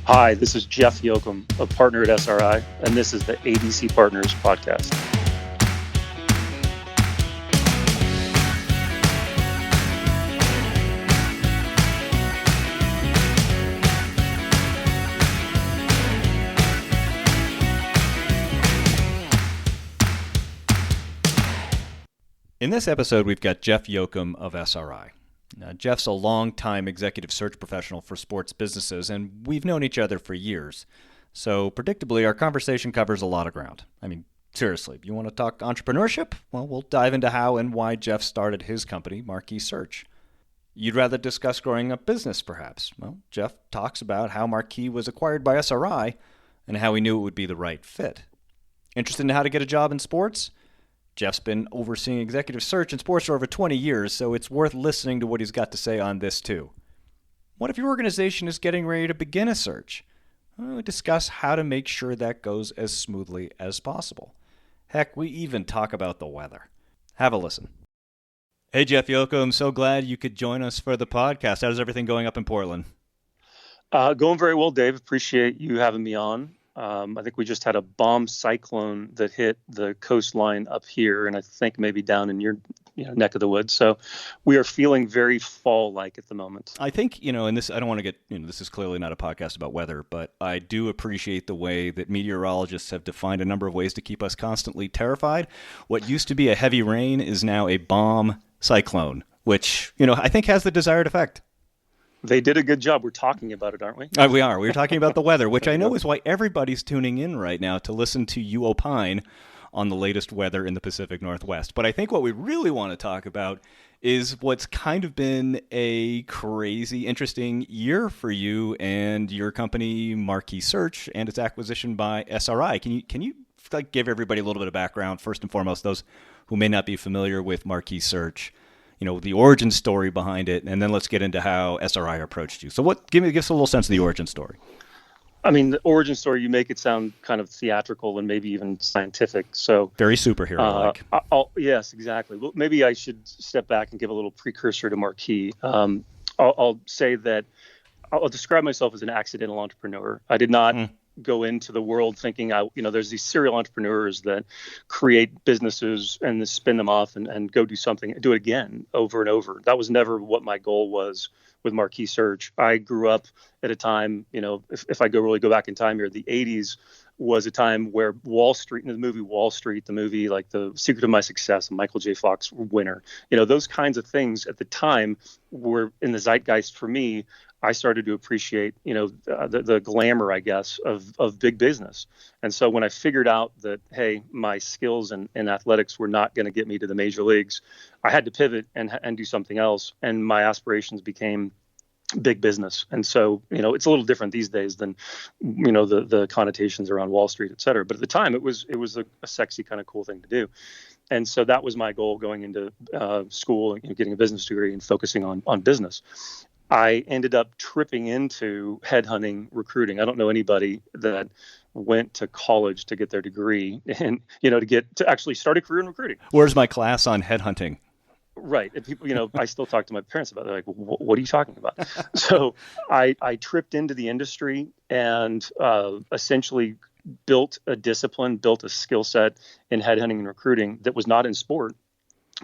Hi, this is Jeff Yocom, a partner at SRI, and this is the ADC Partners podcast. In this episode, we've got Jeff Yocom of SRI. Now, Jeff's a long-time executive search professional for sports businesses, and we've known each other for years. So, predictably, our conversation covers a lot of ground. I mean, seriously, you want to talk entrepreneurship? Well, we'll dive into how and why Jeff started his company, Marquee Search. You'd rather discuss growing a business, perhaps? Well, Jeff talks about how Marquee was acquired by SRI and how he knew it would be the right fit. Interested in how to get a job in sports? Jeff's been overseeing executive search in sports for over 20 years, so it's worth listening to what he's got to say on this too. What if your organization is getting ready to begin a search? Well, we discuss how to make sure that goes as smoothly as possible. Heck, we even talk about the weather. Have a listen. Hey, Jeff Yocom, I'm so glad you could join us for the podcast. How's everything going up in Portland? Going very well, Dave. Appreciate you having me on. I think we just had a bomb cyclone that hit the coastline up here, and I think maybe down in your neck of the woods. So we are feeling very fall-like at the moment. I think, and this, I don't want to get, this is clearly not a podcast about weather, but I do appreciate the way that meteorologists have defined a number of ways to keep us constantly terrified. What used to be a heavy rain is now a bomb cyclone, which, I think has the desired effect. They did a good job. We're talking about it, aren't we? We are. We're talking about the weather, which I know is why everybody's tuning in right now to listen to you opine on the latest weather in the Pacific Northwest. But I think what we really want to talk about is what's kind of been a crazy, interesting year for you and your company, Marquee Search, and its acquisition by SRI. Can you give everybody a little bit of background, first and foremost, those who may not be familiar with Marquee Search? The origin story behind it, and then let's get into how SRI approached you. So give us a little sense of the origin story. I mean, the origin story, you make it sound kind of theatrical and maybe even scientific. So very superhero-like. Yes, exactly. Well, maybe I should step back and give a little precursor to Marquee. I'll say that I'll describe myself as an accidental entrepreneur. I did not go into the world thinking there's these serial entrepreneurs that create businesses and then spin them off and go do it again over and over. That was never what my goal was with Marquee Search. I grew up at a time, if I really go back in time here, the 80s was a time where Wall Street, the movie Wall Street, the movie like The Secret of My Success, and Michael J. Fox winner, those kinds of things at the time were in the zeitgeist for me. I started to appreciate, the glamour, I guess, of big business. And so when I figured out that, hey, my skills in athletics were not going to get me to the major leagues, I had to pivot and do something else. And my aspirations became big business. And so, it's a little different these days than, the connotations around Wall Street, et cetera. But at the time, it was a sexy kind of cool thing to do. And so that was my goal going into school and getting a business degree and focusing on business. I ended up tripping into headhunting recruiting. I don't know anybody that went to college to get their degree and, to actually start a career in recruiting. Where's my class on headhunting? Right. And people, I still talk to my parents about it. They're like, what are you talking about? So I tripped into the industry and essentially built a discipline, built a skill set in headhunting and recruiting that was not in sport.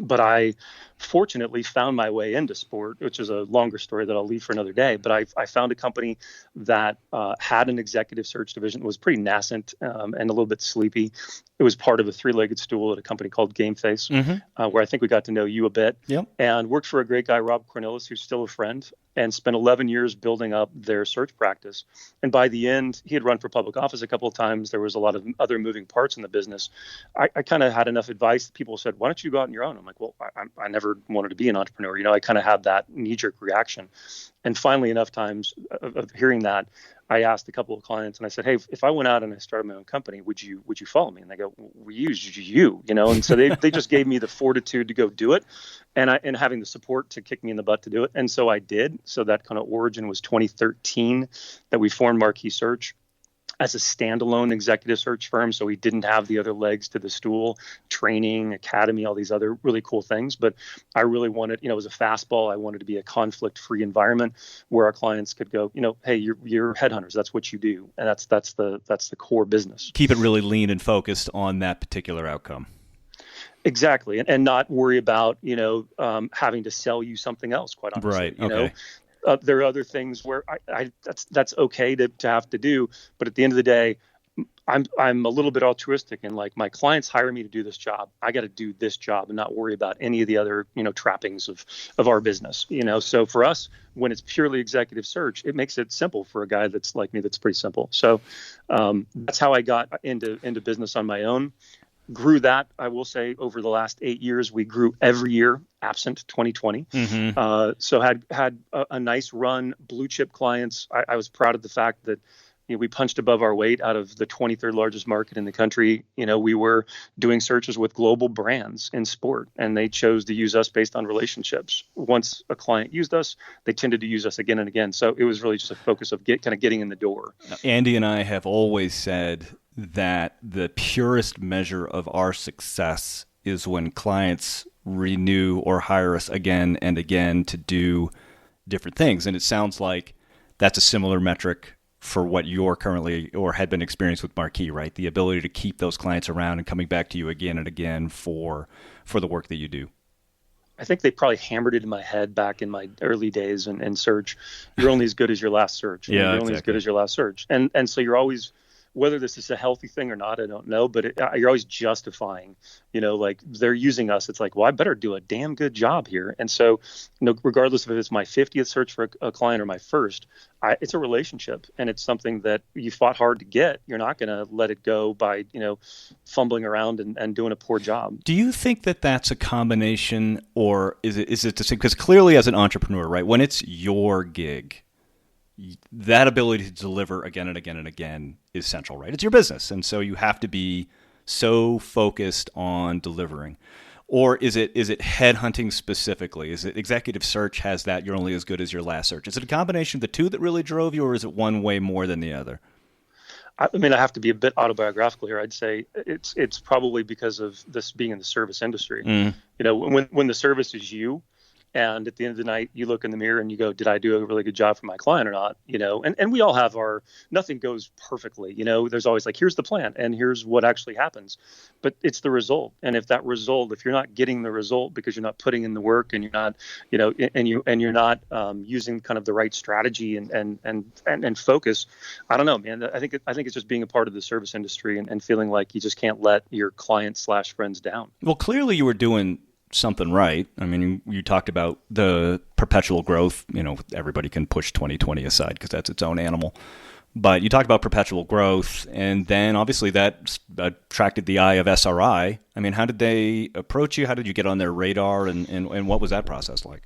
But I fortunately found my way into sport, which is a longer story that I'll leave for another day. But I found a company that had an executive search division that was pretty nascent and a little bit sleepy. It was part of a three-legged stool at a company called GameFace, where I think we got to know you a bit. Yep. And worked for a great guy, Rob Cornelis, who's still a friend, and spent 11 years building up their search practice. And by the end, he had run for public office a couple of times. There was a lot of other moving parts in the business. I kind of had enough advice that people said, why don't you go out on your own? I'm like, well, I never wanted to be an entrepreneur. I kind of had that knee-jerk reaction. And finally, enough times of hearing that, I asked a couple of clients and I said, hey, if I went out and I started my own company, would you follow me? And they go, we use you, and so they just gave me the fortitude to go do it and having the support to kick me in the butt to do it. And so I did. So that kind of origin was 2013 that we formed Marquee Search. as a standalone executive search firm. So we didn't have the other legs to the stool, training, academy, all these other really cool things. But I really wanted, as a fastball, I wanted to be a conflict-free environment where our clients could go, hey, you're headhunters. That's what you do. And that's the core business. Keep it really lean and focused on that particular outcome. Exactly. And not worry about, having to sell you something else, quite honestly. Right. Okay. There are other things where that's okay to have to do. But at the end of the day, I'm a little bit altruistic, and like, my clients hire me to do this job. I got to do this job and not worry about any of the other, trappings of our business, So for us, when it's purely executive search, it makes it simple for a guy that's like me. That's pretty simple. So that's how I got into business on my own. Grew that, I will say, over the last 8 years. We grew every year, absent 2020. Mm-hmm. So had a nice run, blue chip clients. I was proud of the fact that we punched above our weight out of the 23rd largest market in the country. We were doing searches with global brands in sport, and they chose to use us based on relationships. Once a client used us, they tended to use us again and again. So it was really just a focus of getting in the door. Andy and I have always said that the purest measure of our success is when clients renew or hire us again and again to do different things. And it sounds like that's a similar metric for what you're currently or had been experienced with Marquee, right? The ability to keep those clients around and coming back to you again and again for the work that you do. I think they probably hammered it in my head back in my early days in search. You're only as good as your last search. Yeah, you're only as good as your last search. And so you're always, whether this is a healthy thing or not, I don't know, but you're always justifying, like, they're using us. It's like, well, I better do a damn good job here. And so, regardless of if it's my 50th search for a client or my first, it's a relationship, and it's something that you fought hard to get. You're not going to let it go by, fumbling around and doing a poor job. Do you think that that's a combination, or is it the same? Because clearly, as an entrepreneur, right, when it's your gig, that ability to deliver again and again and again is central, right? It's your business. And so you have to be so focused on delivering. Or is it headhunting specifically? Is it executive search has that you're only as good as your last search? Is it a combination of the two that really drove you, or is it one way more than the other? I mean, I have to be a bit autobiographical here. I'd say it's probably because of this being in the service industry. When the service is you, and at the end of the night, you look in the mirror and you go, did I do a really good job for my client or not? And we all have nothing goes perfectly. There's always like, here's the plan and here's what actually happens. But it's the result. And if you're not getting the result because you're not putting in the work, and you're not, and you're not using kind of the right strategy and focus, I don't know, man. I think it's just being a part of the service industry and feeling like you just can't let your clients/friends down. Well, clearly you were doing something right. I mean, you talked about the perpetual growth. Everybody can push 2020 aside because that's its own animal. But you talked about perpetual growth, and then obviously that attracted the eye of SRI. I mean, how did they approach you? How did you get on their radar, and what was that process like?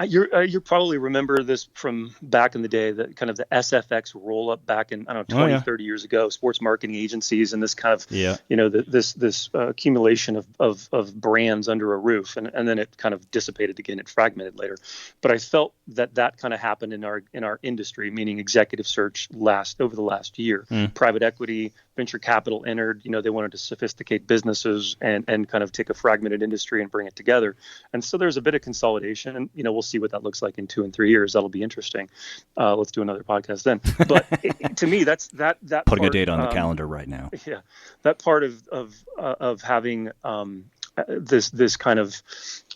You probably remember this from back in the day, that kind of the SFX roll up back in, 20, 30 years ago, sports marketing agencies, and this kind of, this accumulation of brands under a roof. And then it kind of dissipated again. It fragmented later. But I felt that kind of happened in our industry, meaning executive search over the last year. Private equity, venture capital entered. They wanted to sophisticate businesses and kind of take a fragmented industry and bring it together. And so there's a bit of consolidation, and we'll see what that looks like in 2 and 3 years. That'll be interesting. Let's do another podcast then. But to me, that's that putting part, a date on the calendar right now. Yeah, that part of having this kind of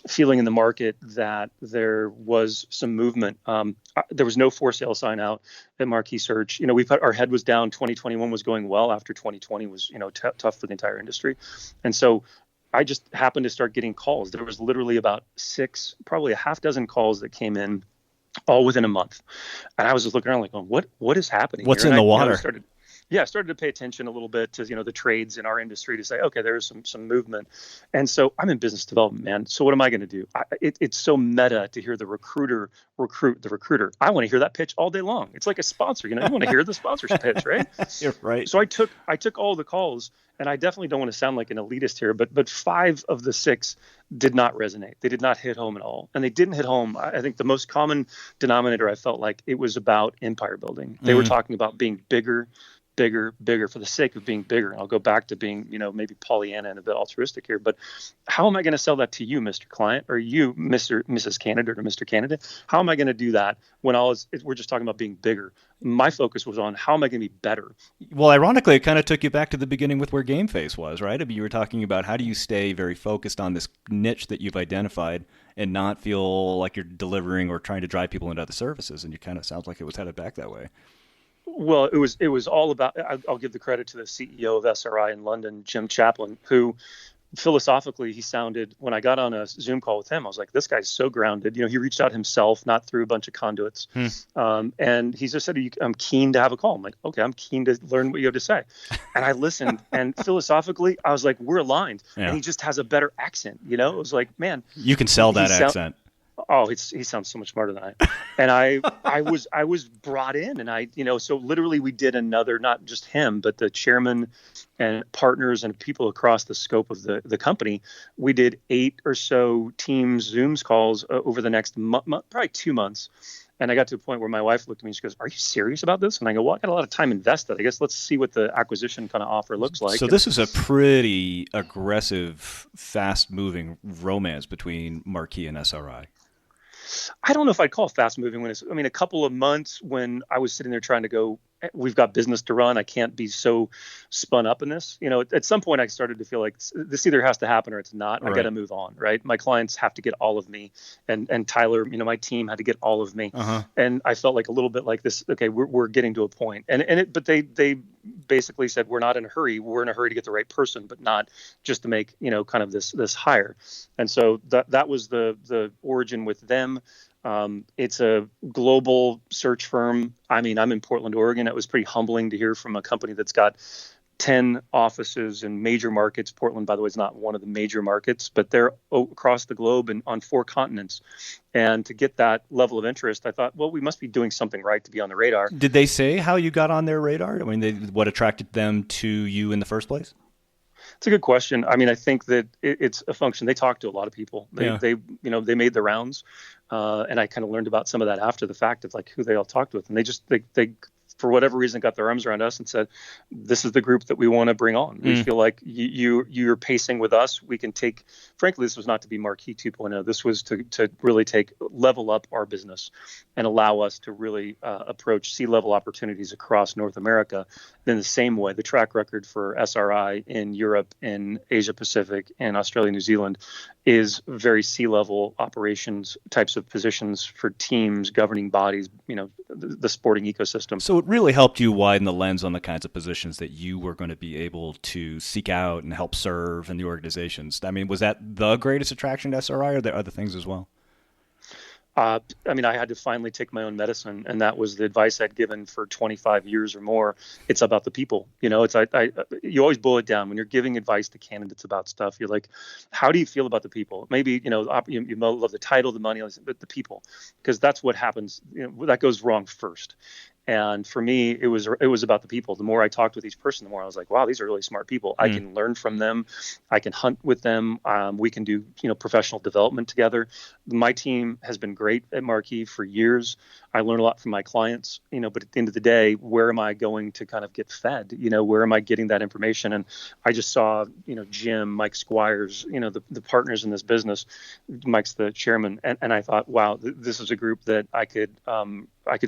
feeling in the market that there was some movement. There was no for sale sign out at Marquee Search. Our head was down. 2021 was going well after 2020 was tough for the entire industry, and so I just happened to start getting calls. There was literally about probably a half dozen calls that came in all within a month. And I was just looking around like, what is happening? What's here? in the water? I started to pay attention a little bit to, the trades in our industry to say, okay, there's some movement. And so I'm in business development, man. So what am I going to do? It's so meta to hear the recruiter recruit the recruiter. I want to hear that pitch all day long. It's like a sponsor, you want to hear the sponsorship pitch, right? You're right. So I took all the calls, and I definitely don't want to sound like an elitist here, but 5 of the 6 did not resonate. They did not hit home at all. And they didn't hit home. I think the most common denominator, I felt like it was about empire building. They were talking about being bigger, bigger, bigger for the sake of being bigger. And I'll go back to being, maybe Pollyanna and a bit altruistic here, but how am I going to sell that to you, Mr. Client, or you, Mrs. Candidate, or Mr. Candidate? How am I going to do that when we're just talking about being bigger? My focus was on how am I going to be better? Well, ironically, it kind of took you back to the beginning with where Game Face was, right? I mean, you were talking about how do you stay very focused on this niche that you've identified and not feel like you're delivering or trying to drive people into other services. And you kind of sounds like it was headed back that way. Well, it was all about, I'll give the credit to the CEO of SRI in London, Jim Chaplin, who philosophically, he sounded, when I got on a Zoom call with him, I was like, this guy's so grounded. He reached out himself, not through a bunch of conduits. And he just said, I'm keen to have a call. I'm like, okay, I'm keen to learn what you have to say. And I listened, and philosophically, I was like, we're aligned. Yeah. And he just has a better accent. It was like, man. You can sell that accent. Oh, he sounds so much smarter than I. And I was brought in, and so literally we did another, not just him, but the chairman and partners and people across the scope of the company. We did 8 or so Teams Zooms calls over the next probably 2 months. And I got to a point where my wife looked at me and she goes, "Are you serious about this?" And I go, "Well, I got a lot of time invested. I guess let's see what the acquisition kind of offer looks like." So this is a pretty aggressive, fast-moving romance between Marquee and SRI. I don't know if I'd call it fast moving a couple of months when I was sitting there trying to go, we've got business to run. I can't be so spun up in this. At some point I started to feel like this either has to happen or it's not. Right. I got to move on, right? My clients have to get all of me, and Tyler, my team had to get all of me. Uh-huh. And I felt like a little bit like this. Okay, we're getting to a point, but they basically said, we're not in a hurry. We're in a hurry to get the right person, but not just to make, kind of this hire. And so that was the origin with them. It's a global search firm. I'm in Portland, Oregon. It was pretty humbling to hear from a company that's got 10 offices in major markets. Portland, by the way, is not one of the major markets, but they're across the globe and on 4 continents. And to get that level of interest, I thought, well, we must be doing something right to be on the radar. Did they say how you got on their radar? What attracted them to you in the first place? It's a good question. I think that it's a function. They talk to a lot of people. They made the rounds, and I kind of learned about some of that after the fact of like who they all talked with, and they for whatever reason got their arms around us and said, this is the group that we want to bring on. We feel like you're pacing with us. We can take, frankly, this was not to be Marquee 2.0. This was to really level up our business and allow us to really approach C-level opportunities across North America in the same way. The track record for SRI in Europe, in Asia Pacific, and Australia, New Zealand is very C-level operations types of positions for teams, governing bodies, the sporting ecosystem. So it really helped you widen the lens on the kinds of positions that you were going to be able to seek out and help serve in the organizations. Was that the greatest attraction to SRI, or are there other things as well? I had to finally take my own medicine, and that was the advice I'd given for 25 years or more. It's about the people. You always boil it down when you're giving advice to candidates about stuff. You're like, how do you feel about the people? Maybe, you love the title, the money, but the people, because that's what happens. That goes wrong first. And for me, it was about the people. The more I talked with each person, the more I was like, wow, these are really smart people. I can learn from them. I can hunt with them. We can do, professional development together. My team has been great at Marquee for years. I learn a lot from my clients, but at the end of the day, where am I going to kind of get fed? Where am I getting that information? And I just saw, Jim, Mike Squires, the partners in this business. Mike's the chairman. And I thought, wow, this is a group that I could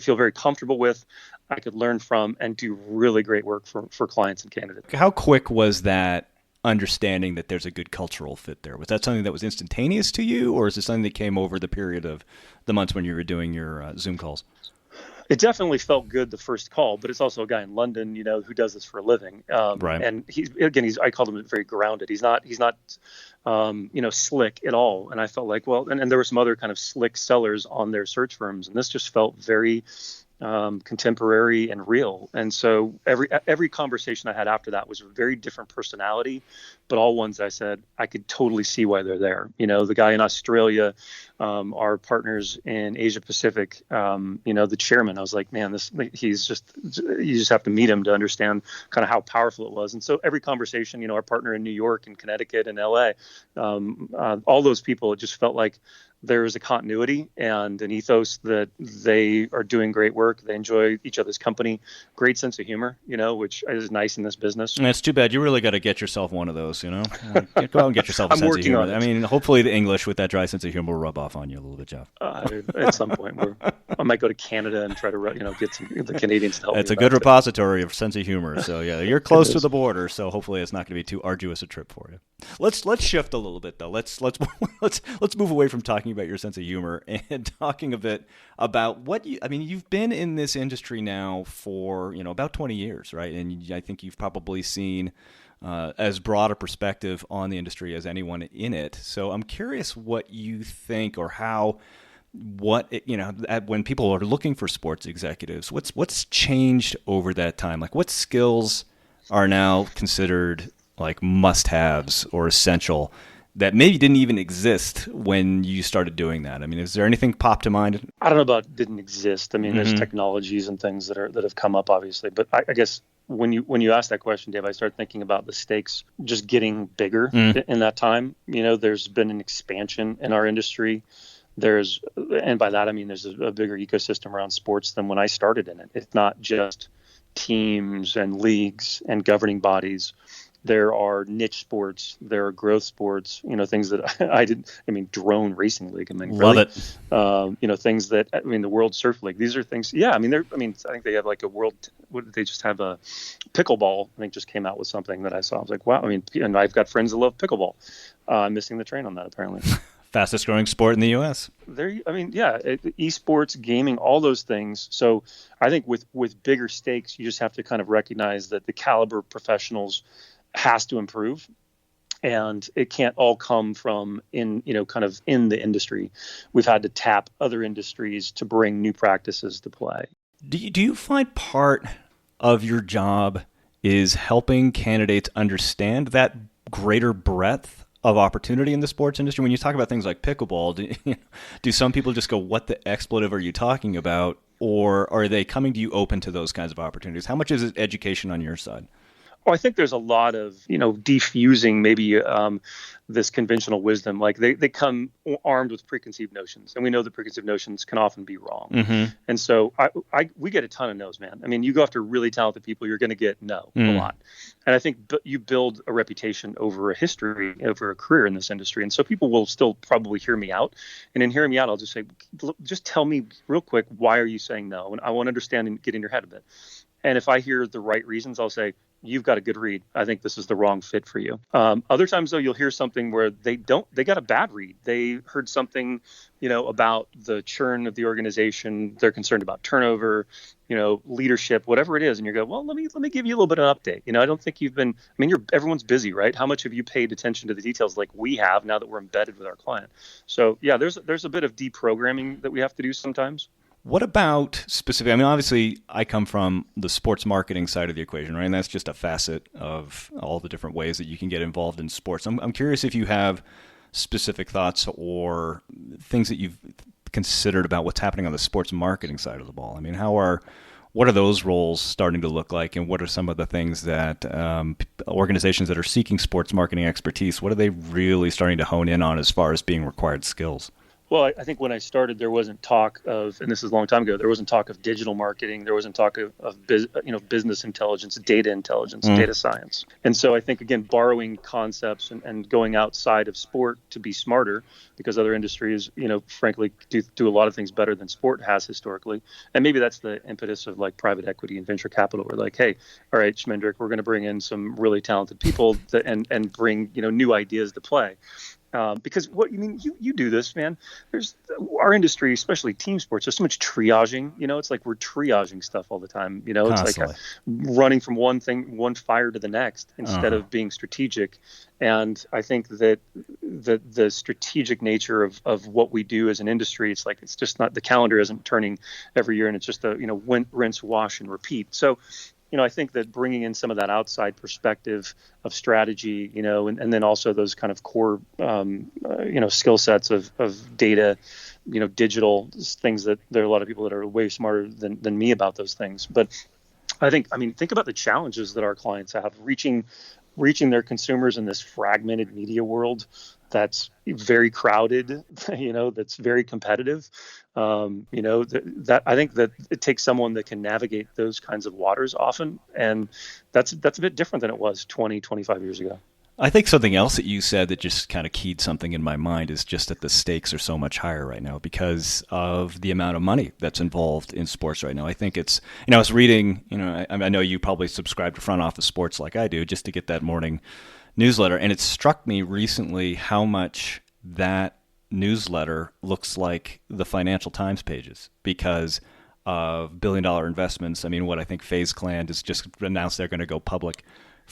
feel very comfortable with, I could learn from, and do really great work for clients and candidates. How quick was that understanding that there's a good cultural fit there? Was that something that was instantaneous to you, or is it something that came over the period of the months when you were doing your Zoom calls? It definitely felt good the first call, but it's also a guy in London, who does this for a living. Right. And I called him very grounded. He's not slick at all. And I felt like, well, and there were some other kind of slick sellers on their search firms, and this just felt very contemporary and real. And so every conversation I had after that was a very different personality, but all ones I said I could totally see why they're there. The guy in Australia, our partners in Asia Pacific, the chairman, I was like, man, you just have to meet him to understand kind of how powerful it was. And so every conversation, our partner in New York and Connecticut and LA, all those people, it just felt like there is a continuity and an ethos that they are doing great work. They enjoy each other's company, great sense of humor, which is nice in this business. And it's too bad. You really got to get yourself one of those, Go out and get yourself a sense of humor. I mean, hopefully the English with that dry sense of humor will rub off on you a little bit, Jeff. At some point, I might go to Canada and try to, get the Canadians to help me. It's a good repository of sense of humor. So yeah, you're close to the border, so hopefully it's not going to be too arduous a trip for you. Let's shift a little bit though. Let's move away from talking about your sense of humor and talking a bit about you've been in this industry now for, about 20 years, right? And I think you've probably seen as broad a perspective on the industry as anyone in it. So I'm curious what you think or when people are looking for sports executives, what's changed over that time? Like what skills are now considered like must-haves or essential that maybe didn't even exist when you started doing that? I mean, is there anything pop to mind? I don't know about didn't exist. I mean, there's technologies and things that have come up, obviously. But I guess when you asked that question, Dave, I started thinking about the stakes just getting bigger in that time. There's been an expansion in our industry. And by that I mean there's a bigger ecosystem around sports than when I started in it. It's not just teams and leagues and governing bodies. There are niche sports, there are growth sports, things that I didn't. I mean, drone racing league. I mean, love really, it. Things that the World Surf League. These are things. Yeah, I think they have like a world. What did they just have a pickleball? I think just came out with something that I saw. I was like, wow. I mean, and I've got friends that love pickleball. I'm missing the train on that apparently. Fastest growing sport in the U.S. Esports, gaming, all those things. So I think with bigger stakes, you just have to kind of recognize that the caliber of professionals has to improve, and it can't all come from in the industry. We've had to tap other industries to bring new practices to play. Do you find part of your job is helping candidates understand that greater breadth of opportunity in the sports industry? When you talk about things like pickleball, do some people just go, what the expletive are you talking about? Or are they coming to you open to those kinds of opportunities? How much is it education on your side? Oh, I think there's a lot of, defusing maybe this conventional wisdom. Like they come armed with preconceived notions, and we know the preconceived notions can often be wrong. And so we get a ton of no's, man. I mean, you go after really talented people, you're going to get a lot. And I think you build a reputation over a history, over a career in this industry. And so people will still probably hear me out. And in hearing me out, I'll just say, just tell me real quick, why are you saying no? And I want to understand and get in your head a bit. And if I hear the right reasons, I'll say, you've got a good read. I think this is the wrong fit for you. Other times, though, you'll hear something where they got a bad read. They heard something, about the churn of the organization. They're concerned about turnover, leadership, whatever it is. And you go, well, let me give you a little bit of an update. I don't think everyone's busy, right? How much have you paid attention to the details like we have now that we're embedded with our client? So yeah, there's a bit of deprogramming that we have to do sometimes. What about specifically? I mean, obviously, I come from the sports marketing side of the equation, right? And that's just a facet of all the different ways that you can get involved in sports. I'm curious if you have specific thoughts or things that you've considered about what's happening on the sports marketing side of the ball. I mean, what are those roles starting to look like, and what are some of the things that organizations that are seeking sports marketing expertise, what are they really starting to hone in on as far as being required skills? Well, I think when I started, there wasn't talk of, and this is a long time ago, there wasn't talk of digital marketing. There wasn't talk of business intelligence, data science. And so I think, again, borrowing concepts and going outside of sport to be smarter, because other industries, frankly, do a lot of things better than sport has historically. And maybe that's the impetus of like private equity and venture capital. We're like, hey, all right, Schmendrick, we're going to bring in some really talented people and bring, new ideas to play. Because you do this, man. There's our industry, especially team sports. There's so much triaging. It's like we're triaging stuff all the time. It's like running from one fire to the next instead of being strategic. And I think that the strategic nature of what we do as an industry, it's just not, the calendar isn't turning every year, and it's just rinse, wash, and repeat. So I think that bringing in some of that outside perspective of strategy, and then also those kind of core, skill sets of data, digital things, that there are a lot of people that are way smarter than me about those things. But think about the challenges that our clients have reaching their consumers in this fragmented media world that's very crowded, that's very competitive. That I think that it takes someone that can navigate those kinds of waters often. And that's a bit different than it was 20, 25 years ago. I think something else that you said that just kind of keyed something in my mind is just that the stakes are so much higher right now because of the amount of money that's involved in sports right now. I think it's, I was reading, I know you probably subscribe to Front Office Sports like I do just to get that morning newsletter. And it struck me recently how much that newsletter looks like the Financial Times pages because of billion-dollar investments. I mean, I think FaZe Clan has just announced they're going to go public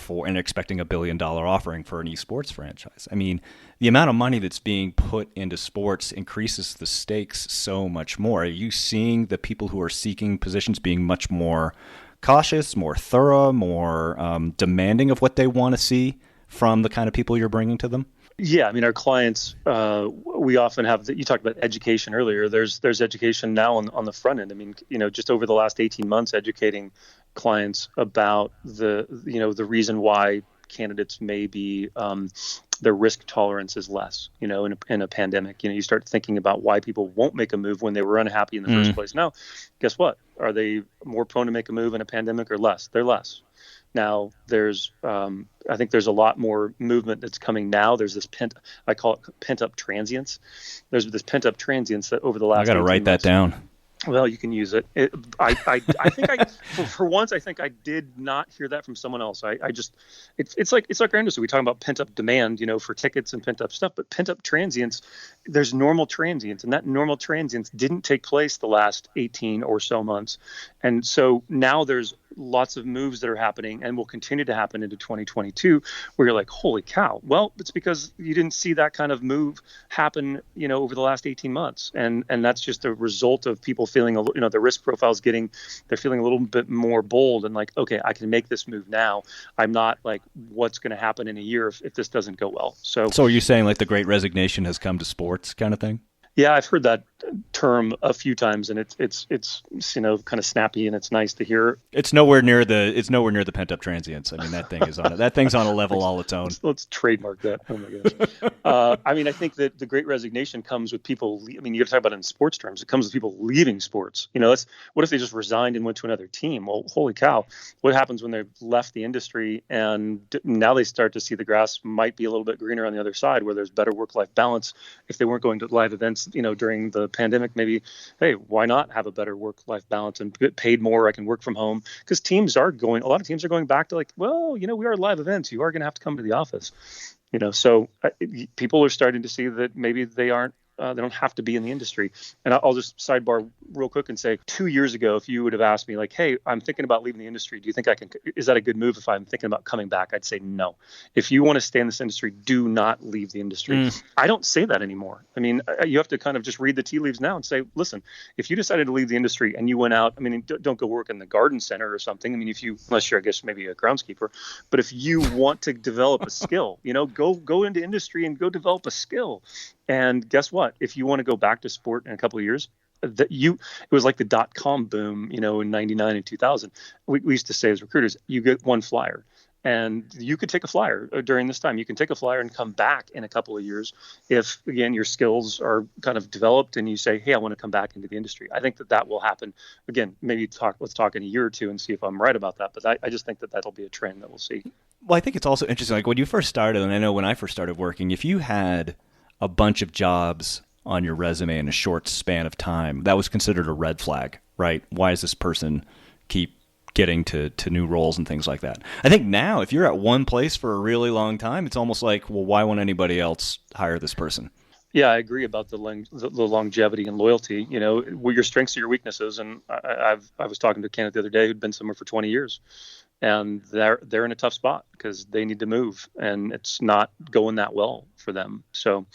and expecting $1 billion offering for an esports franchise. I mean, the amount of money that's being put into sports increases the stakes so much more. Are you seeing the people who are seeking positions being much more cautious, more thorough, more demanding of what they want to see from the kind of people you're bringing to them? Yeah, I mean, our clients, we often have you talked about education earlier. There's education now on the front end. I mean, just over the last 18 months, educating clients about the reason why candidates may be their risk tolerance is less, in a pandemic. You start thinking about why people won't make a move when they were unhappy in the first place. Now, guess what? Are they more prone to make a move in a pandemic or less? They're less. Now, I think there's a lot more movement that's coming now. There's this I call it pent up transience. There's this pent up transience that over the last. I got to write that down. Well, you can use it. I think for once, I think I did not hear that from someone else. It's like our industry. We talk about pent up demand, for tickets and pent up stuff, but pent up transients, there's normal transients, and that normal transients didn't take place the last 18 or so months. And so now there's lots of moves that are happening and will continue to happen into 2022 where you're like, holy cow. Well, it's because you didn't see that kind of move happen, over the last 18 months. And that's just a result of people feeling, the risk profiles they're feeling a little bit more bold and like, okay, I can make this move now. I'm not like, what's going to happen in a year if this doesn't go well. So are you saying like the great resignation has come to sports kind of thing? Yeah, I've heard that term a few times, and it's kind of snappy, and it's nice to hear. It's nowhere near the pent up transients. I mean, that thing is on it. That thing's on a level all its own. Let's trademark that. Oh my gosh. I think that the great resignation comes with people. You got to talk about it in sports terms. It comes with people leaving sports. What if they just resigned and went to another team? Well, holy cow! What happens when they've left the industry and now they start to see the grass might be a little bit greener on the other side, where there's better work-life balance? If they weren't going to live events, during the pandemic, maybe, hey, why not have a better work-life balance and get paid more? I can work from home, because a lot of teams are going back to like, well, we are live events. You are going to have to come to the office, so people are starting to see that maybe they don't have to be in the industry. And I'll just sidebar real quick and say, 2 years ago, if you would have asked me like, hey, I'm thinking about leaving the industry, do you think is that a good move if I'm thinking about coming back? I'd say no. If you want to stay in this industry, do not leave the industry. I don't say that anymore. I mean, you have to kind of just read the tea leaves now and say, listen, if you decided to leave the industry and you went out, don't go work in the garden center or something. Unless you're, I guess, maybe a groundskeeper, but if you want to develop a skill, go into industry and go develop a skill. And guess what? If you want to go back to sport in a couple of years, it was like the .com boom, in 99 and 2000. We used to say as recruiters, you get one flyer, and you could take a flyer during this time. You can take a flyer and come back in a couple of years if, again, your skills are kind of developed and you say, hey, I want to come back into the industry. I think that will happen. Again, maybe let's talk in a year or two and see if I'm right about that. But I just think that that'll be a trend that we'll see. Well, I think it's also interesting. Like when you first started, and I know when I first started working, if you had a bunch of jobs on your resume in a short span of time, that was considered a red flag, right? Why does this person keep getting to new roles and things like that? I think now, if you're at one place for a really long time, it's almost like, well, why won't anybody else hire this person? Yeah, I agree about the longevity and loyalty. Your strengths are your weaknesses. And I was talking to a candidate the other day who'd been somewhere for 20 years. And they're in a tough spot because they need to move, and it's not going that well for them. So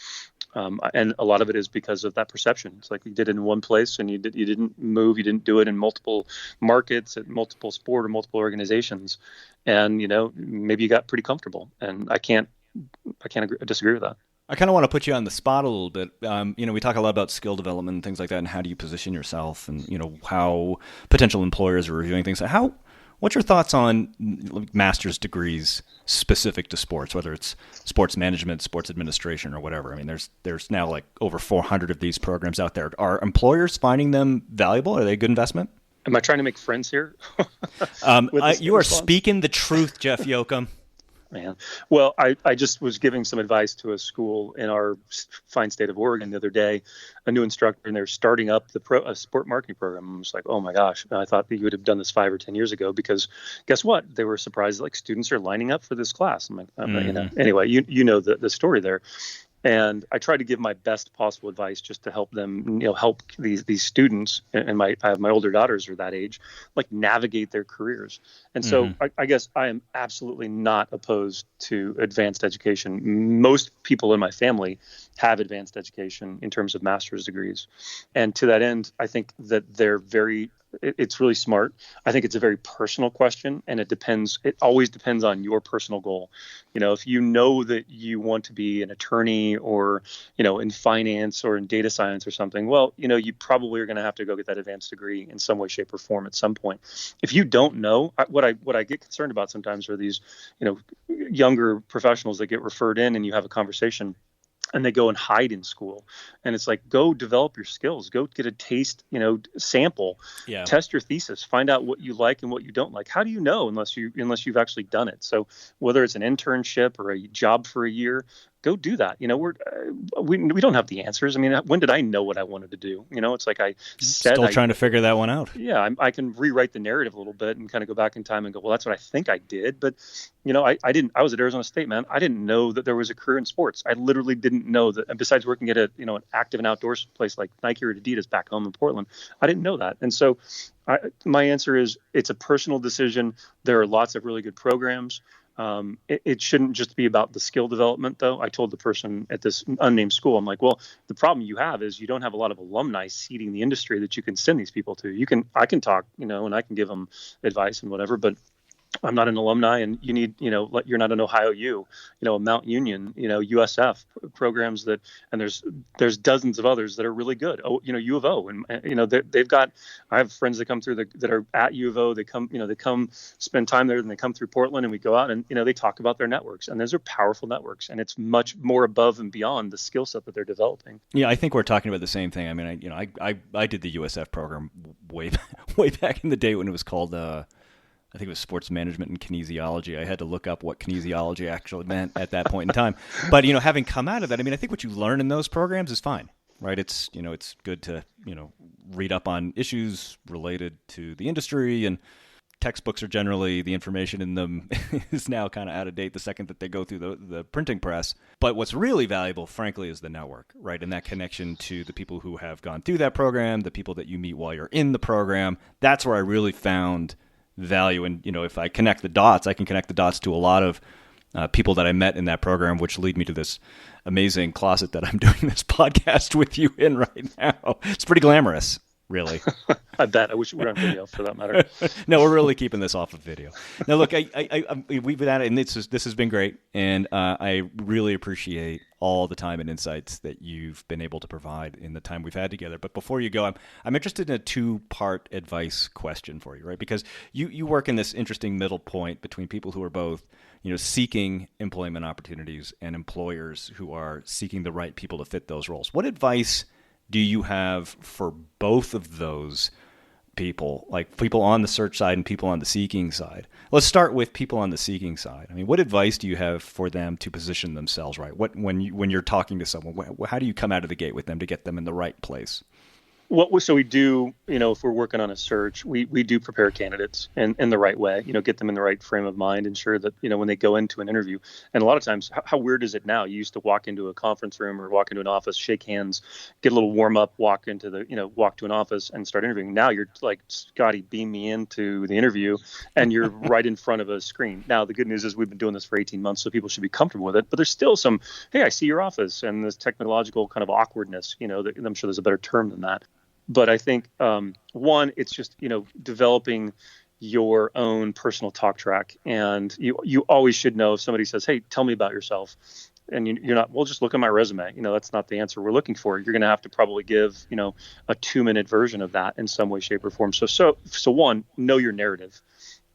And a lot of it is because of that perception. It's like you did it in one place and you didn't move, you didn't do it in multiple markets, at multiple sport or multiple organizations, and maybe you got pretty comfortable. And I can't disagree with that. I kind of want to put you on the spot a little bit. We talk a lot about skill development and things like that, and how do you position yourself, and how potential employers are reviewing things. What's your thoughts on master's degrees specific to sports, whether it's sports management, sports administration, or whatever? I mean, there's now like over 400 of these programs out there. Are employers finding them valuable? Are they a good investment? Am I trying to make friends here? You are speaking the truth, Jeff Yocom. Man. Well, I just was giving some advice to a school in our fine state of Oregon the other day, a new instructor, and they're starting up a sport marketing program. I was like, oh my gosh, I thought that you would have done this 5 or 10 years ago, because guess what? They were surprised like students are lining up for this class. I'm like, anyway, you know the story there. And I try to give my best possible advice just to help them, help these students. And I have my older daughters are that age, like navigate their careers. And so I guess I am absolutely not opposed to advanced education. Most people in my family have advanced education in terms of master's degrees. And to that end, I think that it's really smart. I think it's a very personal question, and it always depends on your personal goal. If you know that you want to be an attorney or, in finance or in data science or something, well, you probably are going to have to go get that advanced degree in some way, shape, or form at some point. If you don't know, what I get concerned about sometimes are these, younger professionals that get referred in, and you have a conversation and they go and hide in school. And it's like, go develop your skills, go get a taste, sample, test your thesis, find out what you like and what you don't like. How do you know unless you've actually done it? So whether it's an internship or a job for a year, go do that. We don't have the answers. I mean, when did I know what I wanted to do? It's like I said, still trying to figure that one out. Yeah, I can rewrite the narrative a little bit and kind of go back in time and go, well, that's what I think I did. But, I didn't. I was at Arizona State, man. I didn't know that there was a career in sports. I literally didn't know that. And besides working at an active and outdoors place like Nike or Adidas back home in Portland, I didn't know that. And so my answer is it's a personal decision. There are lots of really good programs. It shouldn't just be about the skill development, though. I told the person at this unnamed school, I'm like, well, the problem you have is you don't have a lot of alumni seeding the industry that you can send these people to. I can talk, and I can give them advice and whatever, but I'm not an alumni, and you need, you're not an Ohio U, a Mount Union, USF programs and there's dozens of others that are really good. Oh, U of O, and they've got. I have friends that come through that are at U of O. They come spend time there, and they come through Portland, and we go out and they talk about their networks, and those are powerful networks, and it's much more above and beyond the skill set that they're developing. Yeah, I think we're talking about the same thing. I mean, I did the USF program way back in the day when it was called. I think it was sports management and kinesiology. I had to look up what kinesiology actually meant at that point in time. But, having come out of that, I mean, I think what you learn in those programs is fine, right? It's, it's good to, read up on issues related to the industry, and textbooks are generally, the information in them is now kind of out of date the second that they go through the printing press. But what's really valuable, frankly, is the network, right? And that connection to the people who have gone through that program, the people that you meet while you're in the program. That's where I really found value. And, if I connect the dots, I can connect the dots to a lot of people that I met in that program, which lead me to this amazing closet that I'm doing this podcast with you in right now. It's pretty glamorous, really. I bet. I wish we were on video for that matter. No, we're really keeping this off of video. Now, look, we've been at it, and this has been great, and I really appreciate all the time and insights that you've been able to provide in the time we've had together. But before you go, I'm interested in a two-part advice question for you, right? Because you work in this interesting middle point between people who are both, seeking employment opportunities and employers who are seeking the right people to fit those roles. What advice do you have for both of those people, like people on the search side and people on the seeking side? Let's start with people on the seeking side. I mean, what advice do you have for them to position themselves right? When you're talking to someone, how do you come out of the gate with them to get them in the right place? So we do, if we're working on a search, we do prepare candidates in the right way, get them in the right frame of mind, ensure that, when they go into an interview. And a lot of times, how weird is it now? You used to walk into a conference room or walk into an office, shake hands, get a little warm up, walk to an office and start interviewing. Now you're like, Scotty, beam me into the interview, and you're right in front of a screen. Now, the good news is we've been doing this for 18 months, so people should be comfortable with it. But there's still some, hey, I see your office, and this technological kind of awkwardness, that I'm sure there's a better term than that. But I think, one, it's just, developing your own personal talk track. And you always should know if somebody says, hey, tell me about yourself. And you're not, well, just look at my resume. That's not the answer we're looking for. You're going to have to probably give, a 2-minute version of that in some way, shape, or form. So one, know your narrative.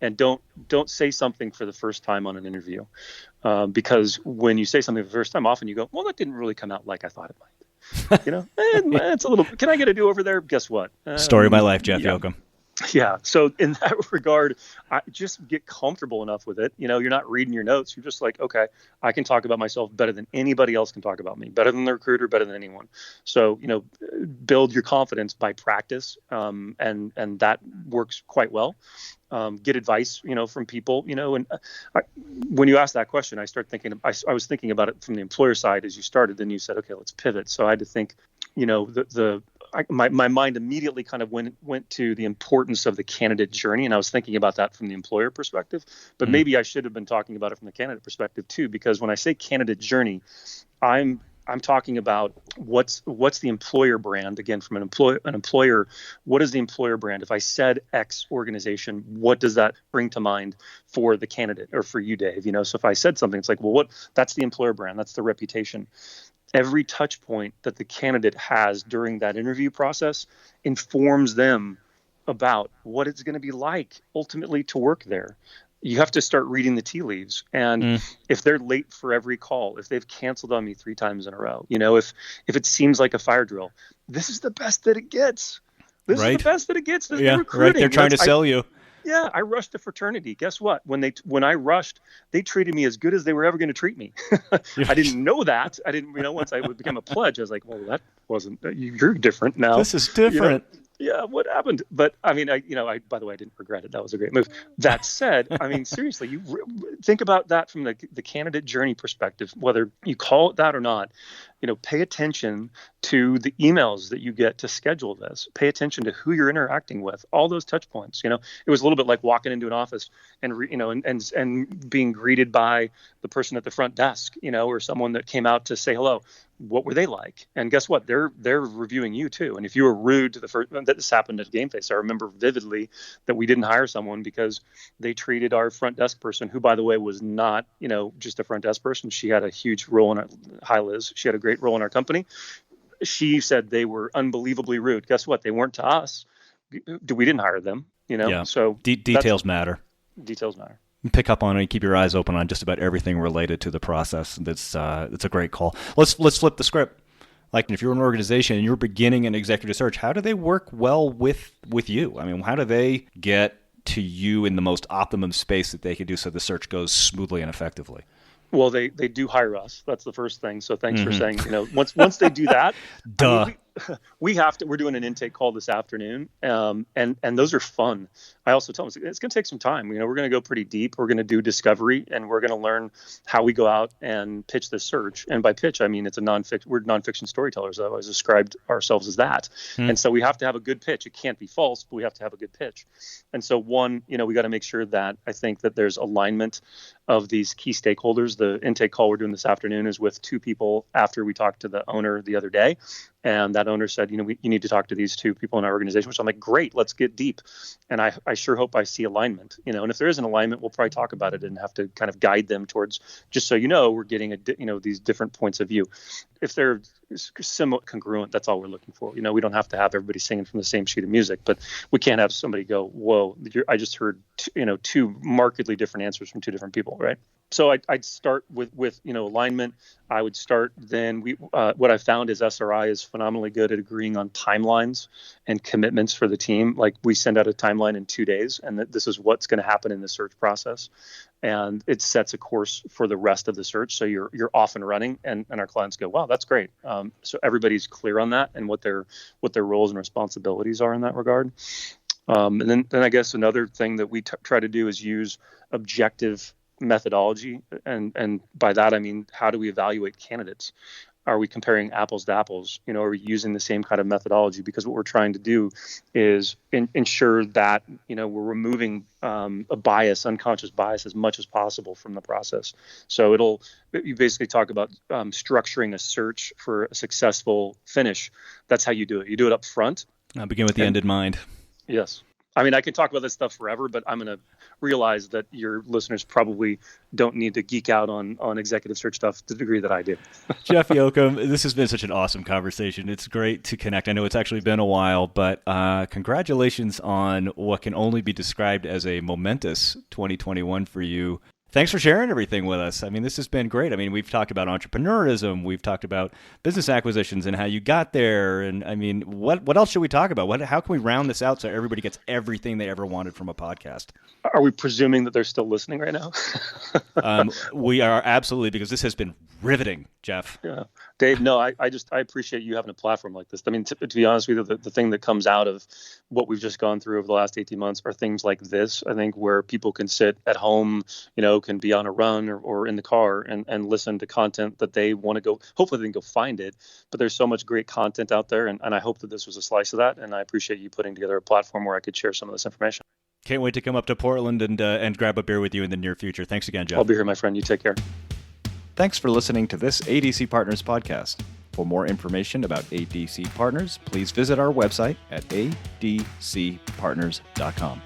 And don't say something for the first time on an interview. Because when you say something for the first time, often you go, well, that didn't really come out like I thought it might. It's a little, can I get a do over there? Guess what? Story of my life, Jeff Yocom. Yeah. So in that regard, I just get comfortable enough with it. You're not reading your notes. You're just like, okay, I can talk about myself better than anybody else can talk about me, better than the recruiter, better than anyone. So, build your confidence by practice. And that works quite well. Get advice, from people, and when you ask that question, I was thinking about it from the employer side as you started, then you said, okay, let's pivot. So I had to think, my mind immediately kind of went to the importance of the candidate journey. And I was thinking about that from the employer perspective, but maybe I should have been talking about it from the candidate perspective too, because when I say candidate journey, I'm talking about what's the employer brand. Again, from an employer, what is the employer brand? If I said X organization, what does that bring to mind for the candidate or for you, Dave? So if I said something, it's like, well, that's the employer brand. That's the reputation. Every touch point that the candidate has during that interview process informs them about what it's going to be like ultimately to work there. You have to start reading the tea leaves. And if they're late for every call, if they've canceled on me 3 times in a row, if it seems like a fire drill, this is the best that it gets. This is the best that it gets. This is recruiting. Right. They're trying to sell you. Yeah, I rushed a fraternity. Guess what? When I rushed, they treated me as good as they were ever going to treat me. I didn't know that. I didn't, once I would become a pledge, I was like, well, that wasn't, you're different now. This is different. Yeah, what happened? But I mean, by the way, I didn't regret it. That was a great move. That said, I mean, seriously, you think about that from the candidate journey perspective, whether you call it that or not. Pay attention to the emails that you get to schedule this. Pay attention to who you're interacting with. All those touch points. It was a little bit like walking into an office and and being greeted by the person at the front desk, or someone that came out to say hello. What were they like? And guess what? They're reviewing you too. And if you were rude to the first, that this happened at GameFace. I remember vividly that we didn't hire someone because they treated our front desk person, who, by the way, was not, just a front desk person. She had a huge role in our, hi Liz. She had a great role in our company. She said they were unbelievably rude. Guess what? They weren't to us. We didn't hire them. Yeah. So details matter. Details matter. Pick up on it and keep your eyes open on just about everything related to the process. That's a great call. Let's flip the script. Like, if you're an organization and you're beginning an executive search, how do they work well with you? I mean, how do they get to you in the most optimum space that they can do so the search goes smoothly and effectively? Well, they do hire us. That's the first thing. So thanks for saying, once they do that, duh. We have to. We're doing an intake call this afternoon, and those are fun. I also tell them it's going to take some time. We're going to go pretty deep. We're going to do discovery, and we're going to learn how we go out and pitch this search. And by pitch, I mean it's a nonfiction. We're nonfiction storytellers. I've always described ourselves as that. And so we have to have a good pitch. It can't be false, but we have to have a good pitch. And so one, we got to make sure that I think that there's alignment of these key stakeholders. The intake call we're doing this afternoon is with 2 people after we talked to the owner the other day. And that owner said, you need to talk to these 2 people in our organization, which I'm like, great, let's get deep. And I sure hope I see alignment, and if there is an alignment, we'll probably talk about it and have to kind of guide them towards, just so we're getting these different points of view. If they're somewhat congruent, that's all we're looking for. We don't have to have everybody singing from the same sheet of music, but we can't have somebody go, whoa, I just heard, 2 markedly different answers from 2 different people, right? So I'd start with alignment. I would start then. What I found is SRI is phenomenally good at agreeing on timelines and commitments for the team. Like we send out a timeline in 2 days, and this is what's going to happen in the search process, and it sets a course for the rest of the search. So you're off and running, and our clients go, wow, that's great. So everybody's clear on that and what their roles and responsibilities are in that regard. And then I guess another thing that we try to do is use objective methodology, and by that I mean, how do we evaluate candidates? Are we comparing apples to apples? Are we using the same kind of methodology? Because what we're trying to do is ensure that we're removing a bias, unconscious bias, as much as possible from the process. So you basically talk about structuring a search for a successful finish. That's how you do it. You do it up front. Begin with the end in mind. Yes. I mean, I can talk about this stuff forever, but I'm going to realize that your listeners probably don't need to geek out on executive search stuff to the degree that I do. Jeff Yocom, this has been such an awesome conversation. It's great to connect. I know it's actually been a while, but congratulations on what can only be described as a momentous 2021 for you. Thanks for sharing everything with us. I mean, this has been great. I mean, we've talked about entrepreneurism. We've talked about business acquisitions and how you got there. And I mean, what else should we talk about? How can we round this out so everybody gets everything they ever wanted from a podcast? Are we presuming that they're still listening right now? We are, absolutely, because this has been riveting, Jeff. Yeah. Dave, no, I appreciate you having a platform like this. I mean, to be honest with you, the thing that comes out of what we've just gone through over the last 18 months are things like this, I think, where people can sit at home, can be on a run or in the car and listen to content that they want to go. Hopefully they can go find it. But there's so much great content out there. And I hope that this was a slice of that. And I appreciate you putting together a platform where I could share some of this information. Can't wait to come up to Portland and grab a beer with you in the near future. Thanks again, Jeff. I'll be here, my friend. You take care. Thanks for listening to this ADC Partners podcast. For more information about ADC Partners, please visit our website at adcpartners.com.